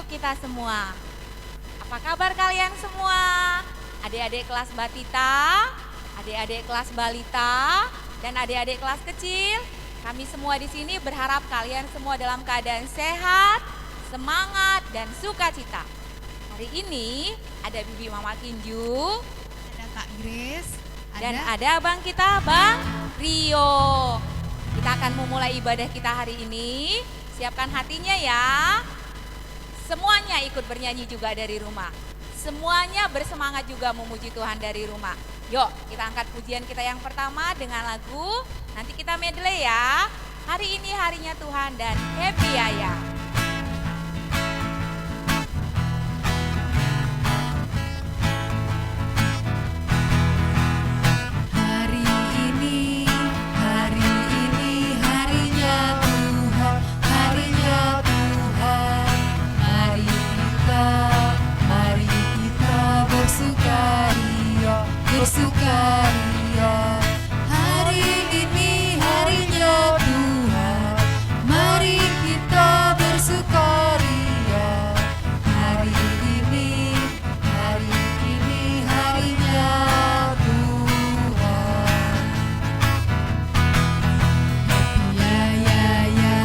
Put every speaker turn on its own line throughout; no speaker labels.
untuk kita semua. Apa kabar kalian semua? Adik-adik kelas Batita, adik-adik kelas Balita, dan adik-adik kelas kecil. Kami semua di sini berharap kalian semua dalam keadaan sehat, semangat, dan sukacita. Hari ini ada Bibi Mama Kinju,
ada Kak Grace,
dan ada abang kita, Bang Rio. Kita akan memulai ibadah kita hari ini. Siapkan hatinya ya. Semuanya ikut bernyanyi juga dari rumah. Semuanya bersemangat juga memuji Tuhan dari rumah. Yuk kita angkat pujian kita yang pertama dengan lagu. Nanti kita medley ya. Hari ini harinya Tuhan dan happy ya.
Bersukaria, hari ini harinya Tuhan, mari kita bersukaria. Hari ini harinya Tuhan. Happy ya,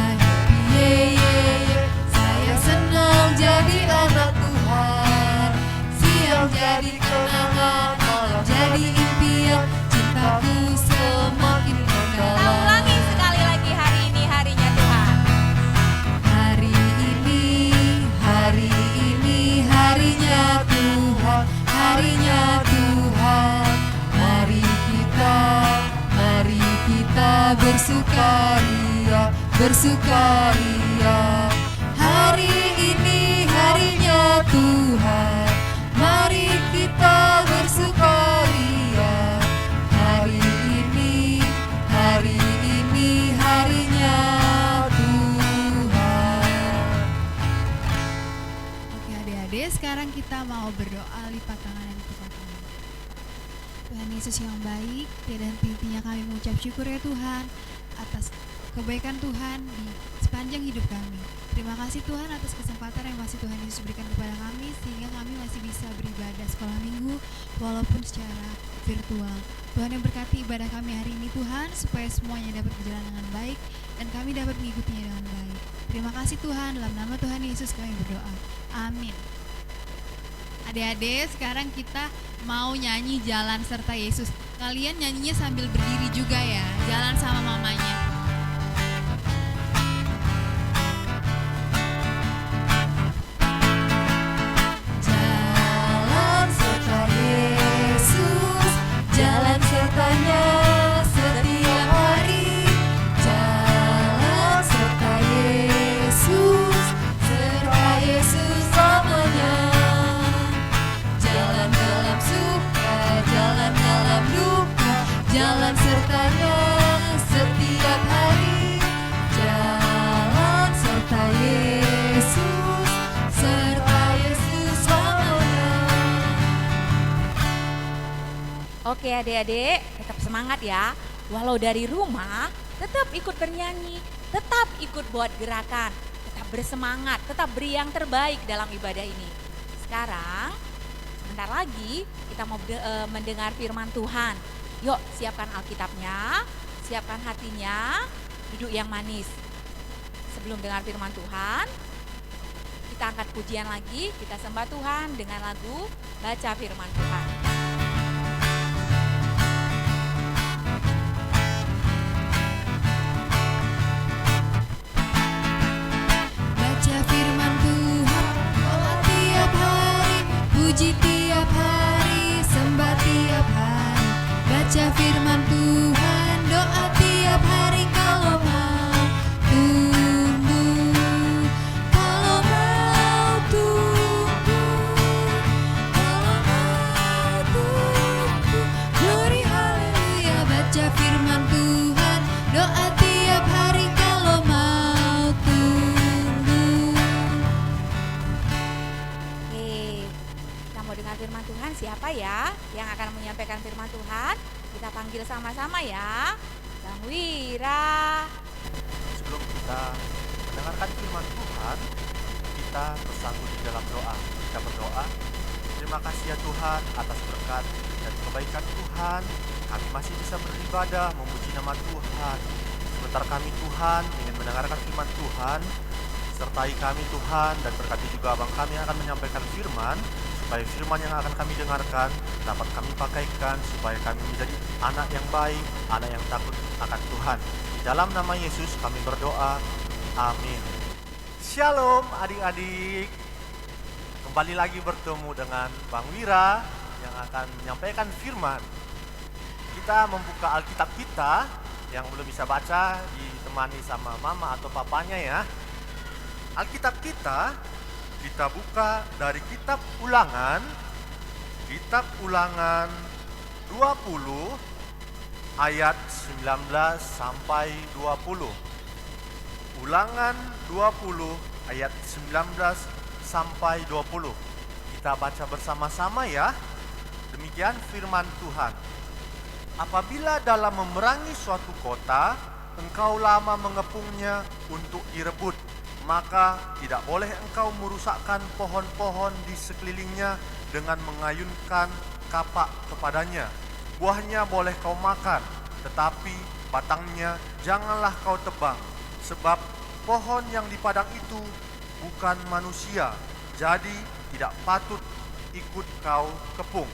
saya senang jadi anak Tuhan. Siang jadi kenangan, jadi impian, cintaku semakin mendalam.
Kita ulangi sekali lagi, hari ini harinya Tuhan.
Hari ini harinya Tuhan, harinya Tuhan. Mari kita bersukaria, bersukaria. Hari ini harinya Tuhan, mari kita bersukaria. Hari ini harinya Tuhan. Oke adik-adik, sekarang kita mau berdoa lipat tangan dan lipat tangan. Tuhan Yesus yang baik, tiada henti-hentinya kami mengucap syukur ya Tuhan atas kebaikan Tuhan di sepanjang hidup kami. Terima kasih Tuhan atas kesempatan yang masih Tuhan Yesus berikan kepada kami, sehingga kami masih bisa beribadah sekolah minggu walaupun secara virtual. Tuhan yang berkati ibadah kami hari ini Tuhan, supaya semuanya dapat berjalan dengan baik dan kami dapat mengikutinya dengan baik. Terima kasih Tuhan, dalam nama Tuhan Yesus kami berdoa. Amin. Adik-adik, sekarang kita mau nyanyi Jalan Serta Yesus. Kalian nyanyinya sambil berdiri juga ya, jalan sama mamanya. Jalan serta Yesus, jalan sertanya setiap hari. Jalan serta Yesus selamanya. Jalan dalam suka, jalan dalam duka, jalan sertanya setiap hari. Jalan serta Yesus selamanya.
Oke adik-adik, tetap semangat ya. Walau dari rumah, tetap ikut bernyanyi, tetap ikut buat gerakan, tetap bersemangat, tetap beri yang terbaik dalam ibadah ini. Sekarang, sebentar lagi kita mau mendengar firman Tuhan. Yuk siapkan Alkitabnya, siapkan hatinya, duduk yang manis. Sebelum dengar firman Tuhan, kita angkat pujian lagi, kita sembah Tuhan dengan lagu Baca Firman Tuhan.
Baca firman Tuhan, doa tiap hari, puji tiap hari, sembah tiap hari. Baca firman Tuhan, doa tiap hari, kalau mau tunggu, kalau mau tunggu, kalau mau tunggu. Glory haleluya, baca firman Tuhan, doa tiap hari, kalau mau tunggu.
Oke, kita mau dengar firman Tuhan, siapa ya yang akan menyampaikan firman Tuhan? Kita panggil sama-sama ya, Bang Wira.
Sebelum kita mendengarkan firman Tuhan, kita bersatu di dalam doa. Kita berdoa. Terima kasih ya Tuhan atas berkat dan kebaikan Tuhan. Kami masih bisa beribadah, memuji nama Tuhan. Sebentar kami Tuhan ingin mendengarkan firman Tuhan. Sertai kami Tuhan dan berkati juga abang kami yang akan menyampaikan firman. Supaya firman yang akan kami dengarkan dapat kami pakaikan. Supaya kami menjadi anak yang baik, anak yang takut akan Tuhan. Di dalam nama Yesus kami berdoa. Amin. Shalom adik-adik. Kembali lagi bertemu dengan Bang Wira yang akan menyampaikan firman. Kita membuka Alkitab kita, yang belum bisa baca ditemani sama mama atau papanya ya. Alkitab kita buka dari kitab Ulangan 20 ayat 19 sampai 20. Ulangan 20 ayat 19 sampai 20. Kita baca bersama-sama ya. Demikian firman Tuhan. Apabila dalam memerangi suatu kota, engkau lama mengepungnya untuk direbut, maka tidak boleh engkau merusakkan pohon-pohon di sekelilingnya dengan mengayunkan kapak kepadanya. Buahnya boleh kau makan, tetapi batangnya janganlah kau tebang, sebab pohon yang di padang itu bukan manusia, jadi tidak patut ikut kau kepung.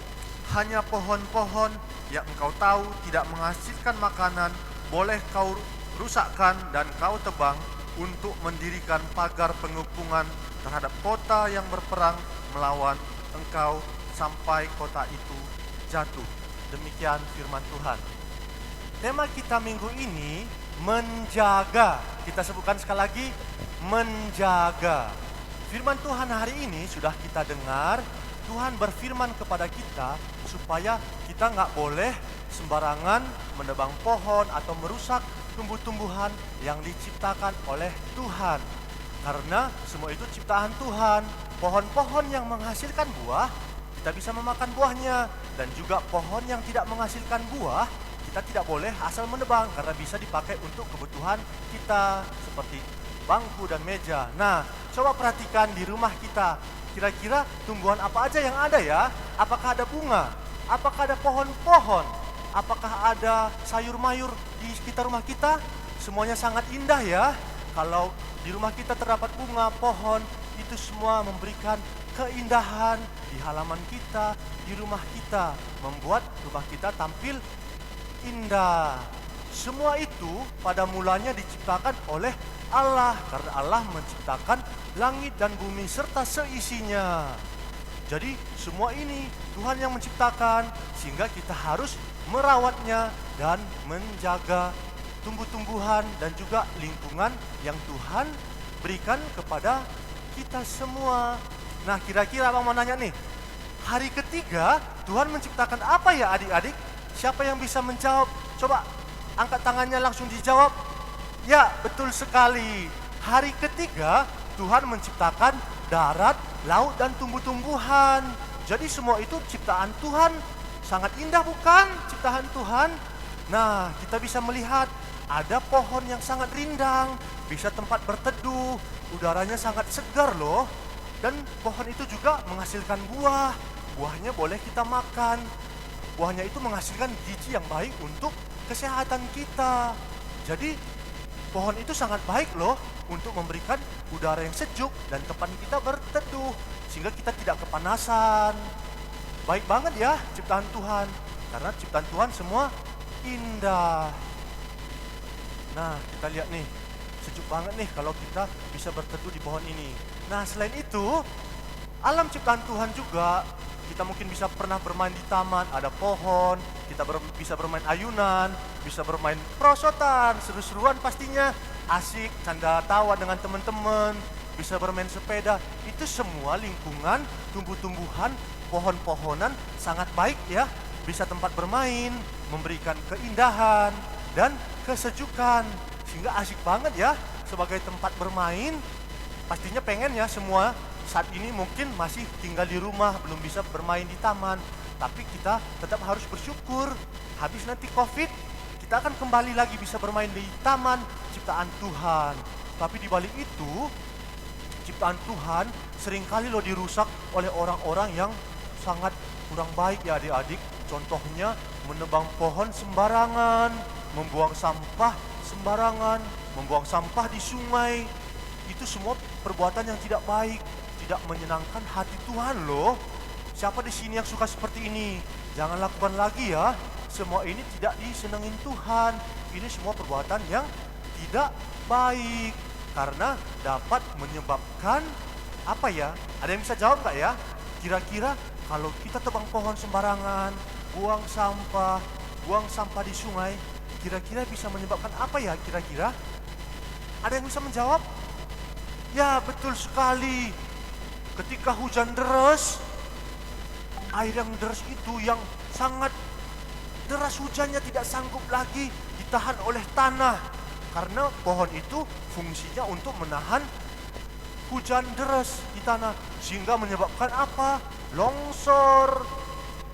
Hanya pohon-pohon yang engkau tahu tidak menghasilkan makanan boleh kau rusakkan dan kau tebang untuk mendirikan pagar pengepungan terhadap kota yang berperang melawan engkau sampai kota itu jatuh. Demikian firman Tuhan. Tema kita minggu ini menjaga. Kita sebutkan sekali lagi, menjaga. Firman Tuhan hari ini sudah kita dengar. Tuhan berfirman kepada kita supaya kita nggak boleh sembarangan menebang pohon atau merusak tumbuh-tumbuhan yang diciptakan oleh Tuhan. Karena semua itu ciptaan Tuhan. Pohon-pohon yang menghasilkan buah, kita bisa memakan buahnya. Dan juga pohon yang tidak menghasilkan buah, kita tidak boleh asal menebang karena bisa dipakai untuk kebutuhan kita. Seperti bangku dan meja. Nah, coba perhatikan di rumah kita. Kira-kira tumbuhan apa aja yang ada ya? Apakah ada bunga? Apakah ada pohon-pohon? Apakah ada sayur-mayur di sekitar rumah kita? Semuanya sangat indah ya. Kalau di rumah kita terdapat bunga, pohon, itu semua memberikan keindahan di halaman kita, di rumah kita. Membuat rumah kita tampil indah. Semua itu pada mulanya diciptakan oleh Allah. Karena Allah menciptakan langit dan bumi serta seisinya. Jadi semua ini Tuhan yang menciptakan, sehingga kita harus merawatnya dan menjaga tumbuh-tumbuhan dan juga lingkungan yang Tuhan berikan kepada kita semua. Nah, kira-kira abang mau nanya nih, hari ketiga Tuhan menciptakan apa ya adik-adik? Siapa yang bisa menjawab? Coba angkat tangannya langsung dijawab. Ya, betul sekali. Hari ketiga Tuhan menciptakan darat, laut, dan tumbuh-tumbuhan. Jadi semua itu ciptaan Tuhan. Sangat indah bukan ciptaan Tuhan? Nah, kita bisa melihat ada pohon yang sangat rindang, bisa tempat berteduh, udaranya sangat segar loh. Dan pohon itu juga menghasilkan buah. Buahnya boleh kita makan. Buahnya itu menghasilkan gizi yang baik untuk kesehatan kita. Jadi pohon itu sangat baik loh untuk memberikan udara yang sejuk dan tempat kita berteduh sehingga kita tidak kepanasan. Baik banget ya ciptaan Tuhan, karena ciptaan Tuhan semua indah. Nah, kita lihat nih, sejuk banget nih kalau kita bisa berteduh di pohon ini. Nah, selain itu, alam ciptaan Tuhan juga, kita mungkin bisa pernah bermain di taman, ada pohon, kita bisa bermain ayunan, bisa bermain perosotan, seru-seruan pastinya, asik, canda tawa dengan teman-teman, bisa bermain sepeda. Itu semua lingkungan, tumbuh-tumbuhan, pohon-pohonan sangat baik ya, bisa tempat bermain, memberikan keindahan dan kesejukan, sehingga asik banget ya sebagai tempat bermain. Pastinya pengen ya semua saat ini mungkin masih tinggal di rumah, belum bisa bermain di taman. Tapi kita tetap harus bersyukur. Habis nanti COVID, kita akan kembali lagi bisa bermain di taman ciptaan Tuhan. Tapi di balik itu, ciptaan Tuhan seringkali loh dirusak oleh orang-orang yang sangat kurang baik ya adik-adik. Contohnya menebang pohon sembarangan, membuang sampah sembarangan, membuang sampah di sungai. Itu semua perbuatan yang tidak baik, tidak menyenangkan hati Tuhan loh. Siapa di sini yang suka seperti ini? Jangan lakukan lagi ya. Semua ini tidak disenengin Tuhan. Ini semua perbuatan yang tidak baik karena dapat menyebabkan apa ya? Ada yang bisa jawab nggak ya? Kira-kira kalau kita tebang pohon sembarangan, buang sampah di sungai, kira-kira bisa menyebabkan apa ya kira-kira? Ada yang bisa menjawab? Ya, betul sekali. Ketika hujan deras, air yang deras itu yang sangat deras hujannya tidak sanggup lagi ditahan oleh tanah. Karena pohon itu fungsinya untuk menahan hujan deras di tanah. Sehingga menyebabkan apa? Longsor.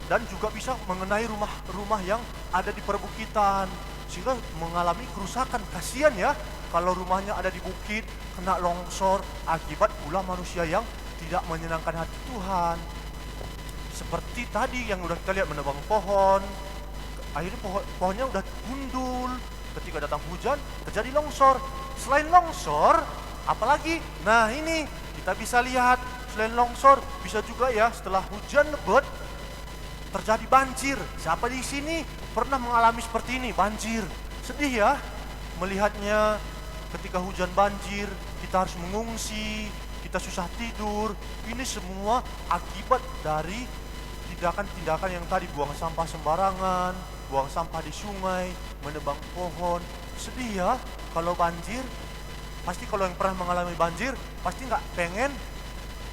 Dan juga bisa mengenai rumah-rumah yang ada di perbukitan. Sehingga mengalami kerusakan. Kasihan ya kalau rumahnya ada di bukit, kena longsor akibat ulah manusia yang tidak menyenangkan hati Tuhan. Seperti tadi yang udah kita lihat menebang pohon, akhirnya pohonnya udah gundul. Ketika datang hujan terjadi longsor. Selain longsor, apalagi? Nah ini kita bisa lihat selain longsor bisa juga ya setelah hujan lebat terjadi banjir. Siapa di sini pernah mengalami seperti ini, banjir? Sedih ya melihatnya. Ketika hujan banjir kita harus mengungsi, kita susah tidur. Ini semua akibat dari tindakan-tindakan yang tadi, buang sampah sembarangan, buang sampah di sungai, menebang pohon. Sedih ya kalau banjir. Pasti kalau yang pernah mengalami banjir pasti nggak pengen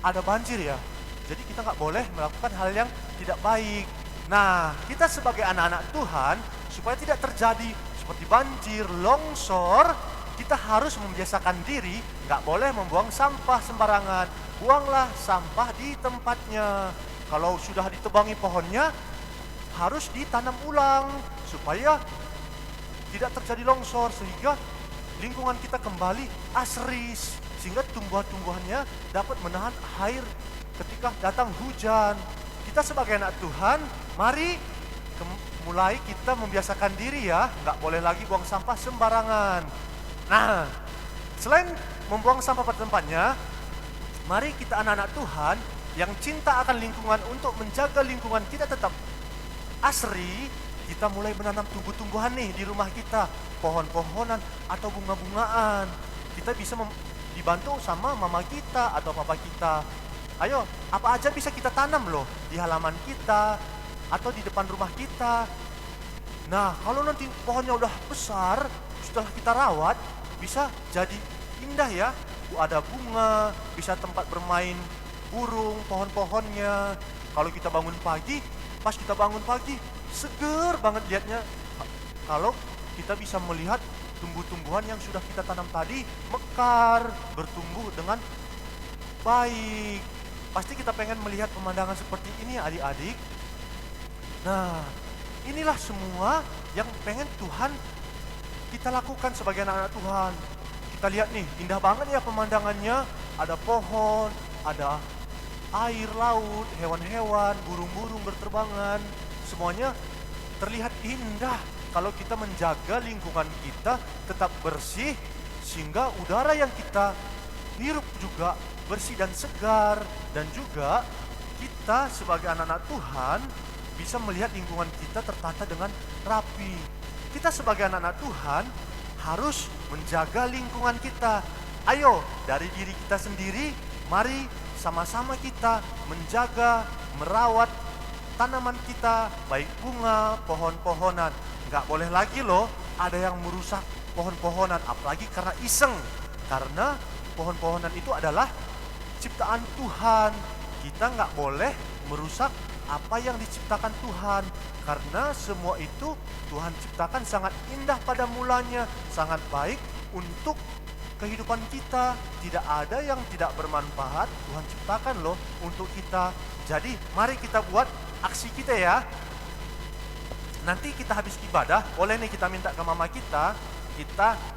ada banjir ya. Jadi kita nggak boleh melakukan hal yang tidak baik. Nah, kita sebagai anak-anak Tuhan supaya tidak terjadi seperti banjir, longsor, kita harus membiasakan diri nggak boleh membuang sampah sembarangan. Buanglah sampah di tempatnya. Kalau sudah ditebangi pohonnya, harus ditanam ulang supaya tidak terjadi longsor, sehingga lingkungan kita kembali asri, sehingga tumbuhan-tumbuhannya dapat menahan air ketika datang hujan. Kita sebagai anak Tuhan, mari mulai kita membiasakan diri ya, nggak boleh lagi buang sampah sembarangan. Nah, selain membuang sampah pada tempatnya, mari kita anak-anak Tuhan yang cinta akan lingkungan untuk menjaga lingkungan kita tetap asri, kita mulai menanam tumbuh-tumbuhan nih di rumah kita, pohon-pohonan atau bunga-bungaan. Kita bisa dibantu sama mama kita atau papa kita. Ayo, apa aja bisa kita tanam loh di halaman kita atau di depan rumah kita. Nah, kalau nanti pohonnya udah besar, setelah kita rawat, bisa jadi indah ya. Ada bunga, bisa tempat bermain burung, pohon-pohonnya. Kalau kita bangun pagi, pas kita bangun pagi, seger banget lihatnya. Kalau kita bisa melihat tumbuh-tumbuhan yang sudah kita tanam tadi mekar, bertumbuh dengan baik. Pasti kita pengen melihat pemandangan seperti ini adik-adik. Nah, inilah semua yang pengen Tuhan kita lakukan sebagai anak-anak Tuhan. Kita lihat nih, indah banget ya pemandangannya. Ada pohon, ada air laut, hewan-hewan, burung-burung berterbangan. Semuanya terlihat indah kalau kita menjaga lingkungan kita tetap bersih, sehingga udara yang kita hirup juga bersih dan segar. Dan juga kita sebagai anak-anak Tuhan bisa melihat lingkungan kita tertata dengan rapi. Kita sebagai anak-anak Tuhan harus menjaga lingkungan kita. Ayo, dari diri kita sendiri, mari sama-sama kita menjaga, merawat tanaman kita, baik bunga, pohon-pohonan. Nggak boleh lagi loh ada yang merusak pohon-pohonan, apalagi karena iseng. Karena pohon-pohonan itu adalah ciptaan Tuhan. Kita nggak boleh merusak apa yang diciptakan Tuhan, karena semua itu Tuhan ciptakan sangat indah pada mulanya, sangat baik untuk kehidupan kita. Tidak ada yang tidak bermanfaat, Tuhan ciptakan loh untuk kita. Jadi mari kita buat aksi kita ya. Nanti kita habis ibadah, boleh nih kita minta ke mama kita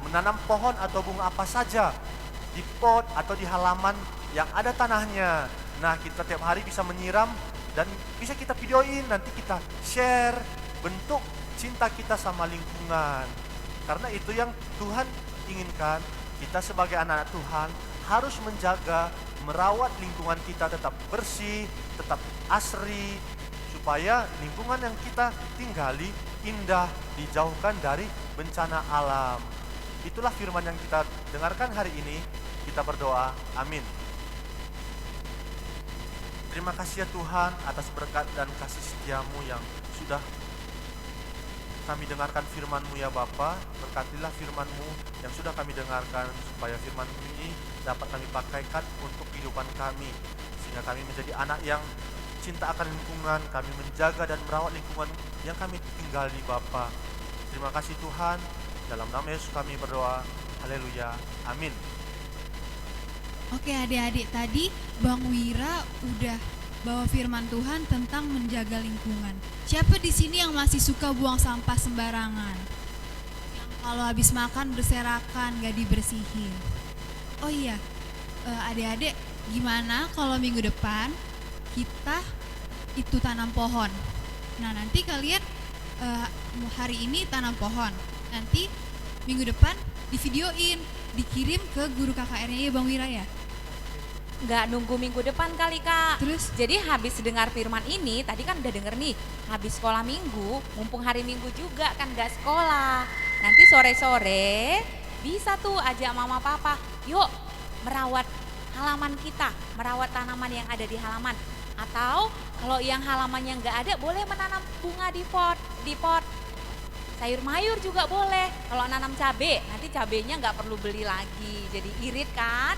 menanam pohon atau bunga apa saja. di pot atau di halaman yang ada tanahnya. Nah, kita tiap hari bisa menyiram dan bisa kita videoin, nanti kita share bentuk cinta kita sama lingkungan. Karena itu yang Tuhan inginkan, kita sebagai anak-anak Tuhan harus menjaga, merawat lingkungan kita tetap bersih, tetap asri, supaya lingkungan yang kita tinggali indah, dijauhkan dari bencana alam. Itulah firman yang kita dengarkan hari ini. Kita berdoa, amin. Terima kasih ya Tuhan atas berkat dan kasih setiamu yang sudah kami dengarkan firman-Mu ya Bapa. Berkatilah firman-Mu yang sudah kami dengarkan, supaya firman-Mu ini dapat kami pakaikan untuk kehidupan kami, sehingga kami menjadi anak yang cinta akan lingkungan, kami menjaga dan merawat lingkungan yang kami tinggali Bapa. Terima kasih Tuhan, dalam nama Yesus kami berdoa, haleluya, amin.
Oke adik-adik, tadi Bang Wira udah bawa firman Tuhan tentang menjaga lingkungan. Siapa di sini yang masih suka buang sampah sembarangan? Yang kalau habis makan berserakan, gak dibersihin. Oh iya, adik-adik, gimana kalau minggu depan kita itu tanam pohon? Nah nanti kalian hari ini tanam pohon, nanti minggu depan divideoin, dikirim ke guru KKR-nya ya Bang Wira ya?
Nggak nunggu minggu depan kali Kak.
Terus?
Jadi habis dengar firman ini, tadi kan udah denger nih, habis sekolah minggu, mumpung hari minggu juga kan nggak sekolah. Nanti sore-sore bisa tuh ajak mama papa, yuk merawat halaman kita, merawat tanaman yang ada di halaman. Atau kalau yang halamannya nggak ada, boleh menanam bunga di pot. Sayur mayur juga boleh. Kalau nanam cabai, nanti cabainya nggak perlu beli lagi, jadi irit kan.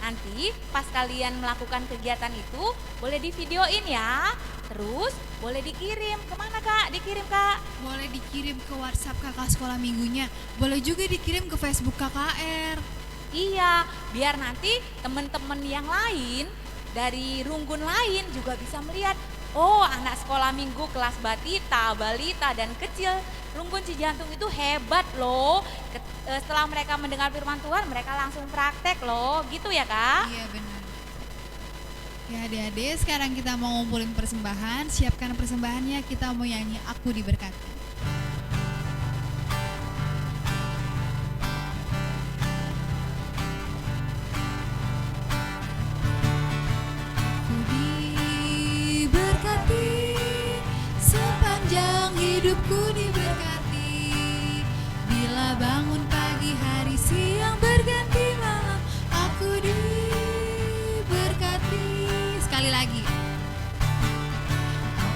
Nanti pas kalian melakukan kegiatan itu boleh divideoin ya. Terus boleh dikirim. Kemana Kak? Dikirim Kak?
Boleh dikirim ke WhatsApp kakak sekolah minggunya. Boleh juga dikirim ke Facebook KKR.
Iya, biar nanti teman-teman yang lain dari runggun lain juga bisa melihat, oh anak sekolah minggu kelas batita, balita, dan kecil Runggun Cijantung itu hebat loh. Setelah mereka mendengar firman Tuhan, mereka langsung praktek loh, gitu ya Kak?
Iya benar. Ya adik-adik, sekarang kita mau ngumpulin persembahan. Siapkan persembahannya, kita mau nyanyi Aku Diberkati. Aku diberkati, sepanjang hidupku diberkati. Bila bangun pagi hari, siang berganti malam, aku diberkati. Sekali lagi.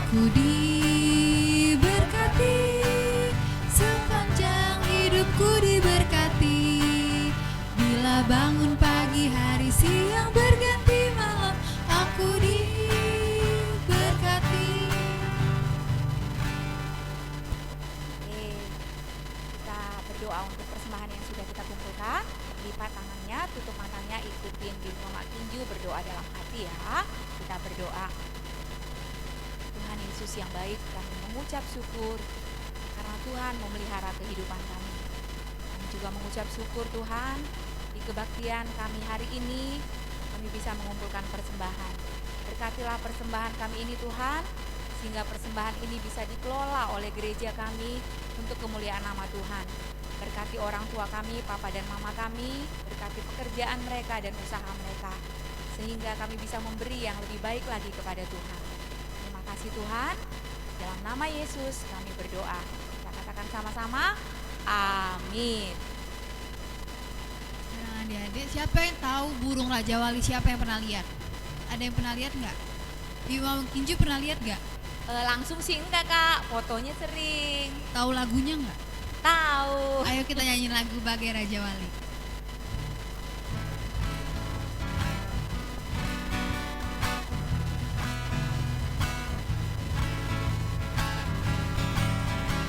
Aku diberkati, sepanjang hidupku diberkati. Bila bangun pagi hari, siang berganti malam, aku diberkati.
Oke, kita berdoa untuk persembahan yang sudah kita kumpulkan. Lipat tangannya, tutup matanya, ikutin Bim Mama Tinju berdoa dalam hati ya. Kita berdoa. Tuhan Yesus yang baik, kami mengucap syukur karena Tuhan memelihara kehidupan kami. Kami juga mengucap syukur Tuhan, di kebaktian kami hari ini, kami bisa mengumpulkan persembahan. Berkatilah persembahan kami ini Tuhan, sehingga persembahan ini bisa dikelola oleh gereja kami untuk kemuliaan nama Tuhan. Berkati orang tua kami, papa dan mama kami, berkati pekerjaan mereka dan usaha mereka, sehingga kami bisa memberi yang lebih baik lagi kepada Tuhan. Terima kasih Tuhan, dalam nama Yesus kami berdoa. Kita katakan sama-sama, amin.
Nah adik-adik, siapa yang tahu burung Raja Wali? Siapa yang pernah lihat? Ada yang pernah lihat nggak? Bim Mama Tinju pernah lihat nggak?
Langsung sih enggak Kak, fotonya sering.
Tahu lagunya nggak?
Tahu.
Ayo kita nyanyi lagu Bagai Raja Wali.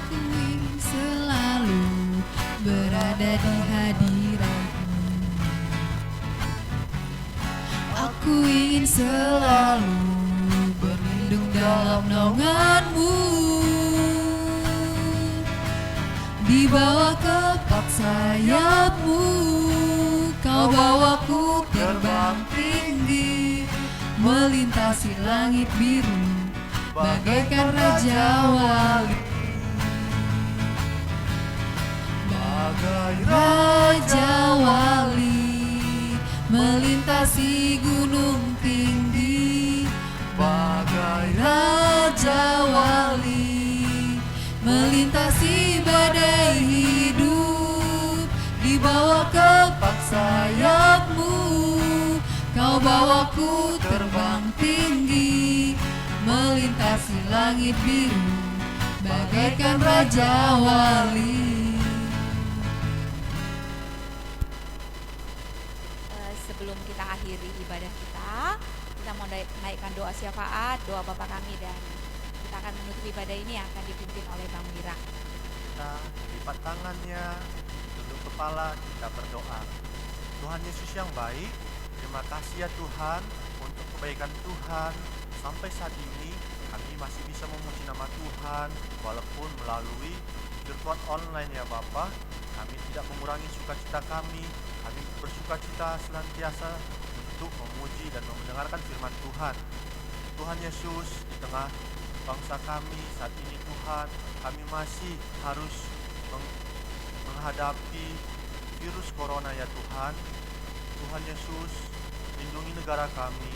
Ku ingin selalu berada di hadiratmu. Aku ingin selalu berlindung dalam naunganmu. Di bawah kepak sayapmu Kau bawaku terbang tinggi, melintasi langit biru, bagaikan Raja Wali. Bagai Raja Wali, melintasi gunung tinggi. Bagai Raja Wali, melintasi badai hidup. Di bawah kepak sayapmu, kau bawaku terbang tinggi, melintasi langit biru, bagaikan Raja Wali.
Sebelum kita akhiri ibadah kita mau naikkan doa syafaat, doa Bapa kami, dan kita akan menutup ibadah ini yang akan dipimpin oleh Bang Wira.
Kita lipat tangannya, tunduk kepala, kita berdoa. Tuhan Yesus yang baik, terima kasih ya Tuhan untuk kebaikan Tuhan. Sampai saat ini kami masih bisa memuji nama Tuhan walaupun melalui virtual online ya Bapa. Kami tidak mengurangi sukacita kami. Kami bersukacita senantiasa untuk memuji dan mendengarkan firman Tuhan. Tuhan Yesus, di tengah bangsa kami saat ini Tuhan, kami masih harus menghadapi virus corona ya Tuhan. Tuhan Yesus, lindungi negara kami.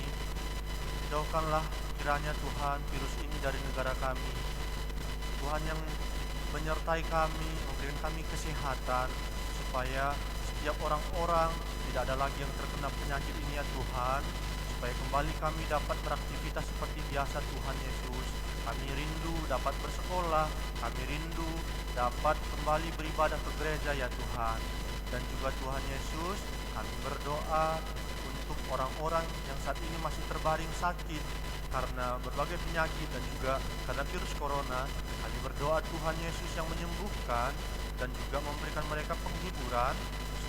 Jauhkanlah kiranya Tuhan virus ini dari negara kami. Tuhan yang menyertai kami, memberikan kami kesehatan, supaya setiap orang-orang tidak ada lagi yang terkena penyakit ini ya Tuhan, supaya kembali kami dapat beraktivitas seperti biasa Tuhan Yesus. Kami rindu dapat bersekolah, kami rindu dapat kembali beribadah ke gereja ya Tuhan. Dan juga Tuhan Yesus, kami berdoa untuk orang-orang yang saat ini masih terbaring sakit karena berbagai penyakit dan juga karena virus corona. Kami berdoa Tuhan Yesus yang menyembuhkan dan juga memberikan mereka penghiburan,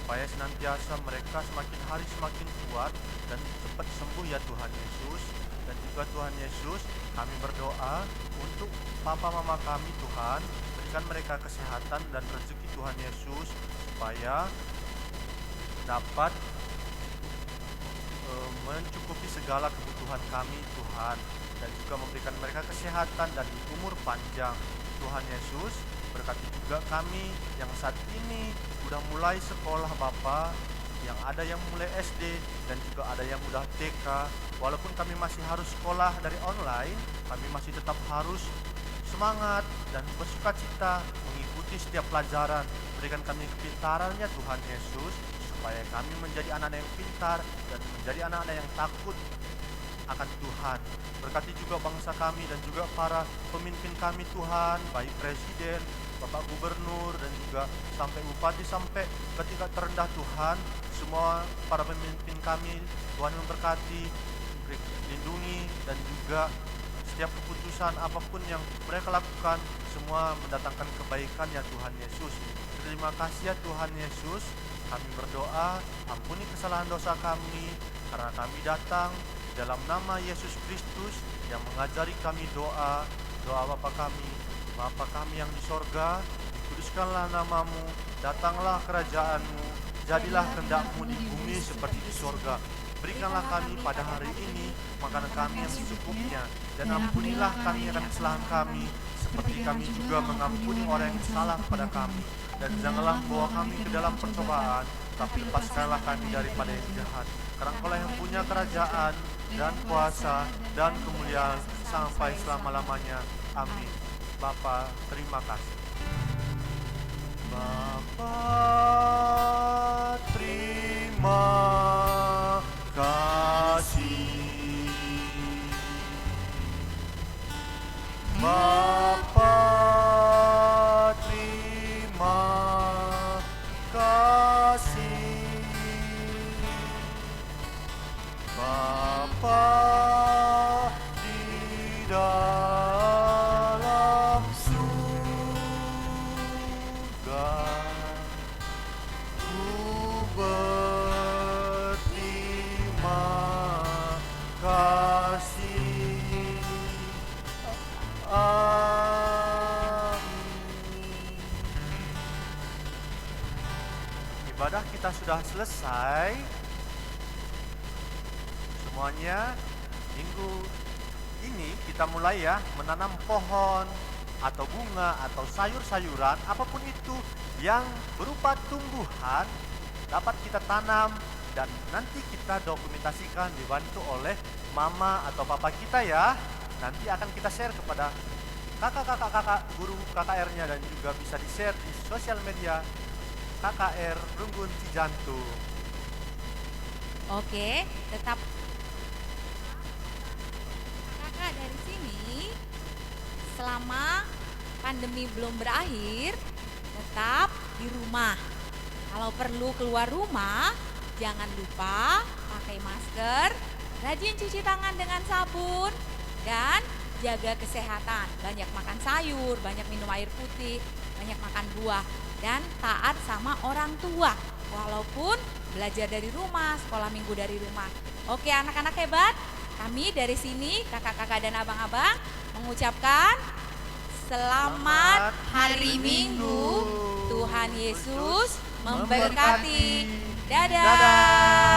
supaya senantiasa mereka semakin hari semakin kuat dan cepat sembuh ya Tuhan Yesus. Dan juga Tuhan Yesus, kami berdoa untuk papa mama kami Tuhan, berikan mereka kesehatan dan rezeki Tuhan Yesus, supaya dapat mencukupi segala kebutuhan kami Tuhan, dan juga memberikan mereka kesehatan dan umur panjang. Tuhan Yesus, berkati juga kami yang saat ini udah mulai sekolah Bapa, yang ada yang mulai SD dan juga ada yang udah TK. Walaupun kami masih harus sekolah dari online, kami masih tetap harus semangat dan bersukacita mengikuti setiap pelajaran. Berikan kami kepintarannya Tuhan Yesus, supaya kami menjadi anak-anak yang pintar dan menjadi anak-anak yang takut akan Tuhan. Berkati juga bangsa kami dan juga para pemimpin kami Tuhan, baik Presiden, Bapak Gubernur, dan juga sampai Bupati, sampai ke tingkat terendah Tuhan. Semua para pemimpin kami, Tuhan memberkati, lindungi, dan juga setiap keputusan apapun yang mereka lakukan, semua mendatangkan kebaikan ya Tuhan Yesus. Terima kasih ya Tuhan Yesus. Kami berdoa, ampuni kesalahan dosa kami, karena kami datang dalam nama Yesus Kristus yang mengajari kami doa Bapa kami. Bapa kami yang di sorga, dikuduskanlah namamu, datanglah kerajaanmu, jadilah kehendak-mu di bumi seperti di sorga. Berikanlah kami pada hari ini makanan kami yang secukupnya, dan ampunilah kami akan kesalahan kami, seperti kami juga mengampuni orang yang salah kepada kami. Dan janganlah membawa kami ke dalam percobaan, tapi lepaskanlah kami daripada yang jahat. Karena Engkaulah yang punya kerajaan dan kuasa dan kemuliaan sampai selama-lamanya. Amin. Bapa, terima kasih. Bapa, terima kasih. Bapa, terima kasih. Bapa di dalam surga, ku berterima kasih. Amin. ibadah kita sudah selesai. Semuanya minggu ini kita mulai ya menanam pohon atau bunga atau sayur-sayuran, apapun itu yang berupa tumbuhan dapat kita tanam dan nanti kita dokumentasikan dibantu oleh mama atau papa kita ya. Nanti akan kita share kepada kakak guru KKR-nya dan juga bisa di-share di sosial media KKR Runggun Cijantung.
Oke, tetap kakak dari sini selama pandemi belum berakhir tetap di rumah. Kalau perlu keluar rumah, jangan lupa pakai masker, rajin cuci tangan dengan sabun, dan jaga kesehatan. Banyak makan sayur, banyak minum air putih, banyak makan buah, dan taat sama orang tua. Walaupun belajar dari rumah, sekolah minggu dari rumah. Oke anak-anak hebat, kami dari sini kakak-kakak dan abang-abang mengucapkan selamat hari Minggu. Tuhan Yesus memberkati. Dadah.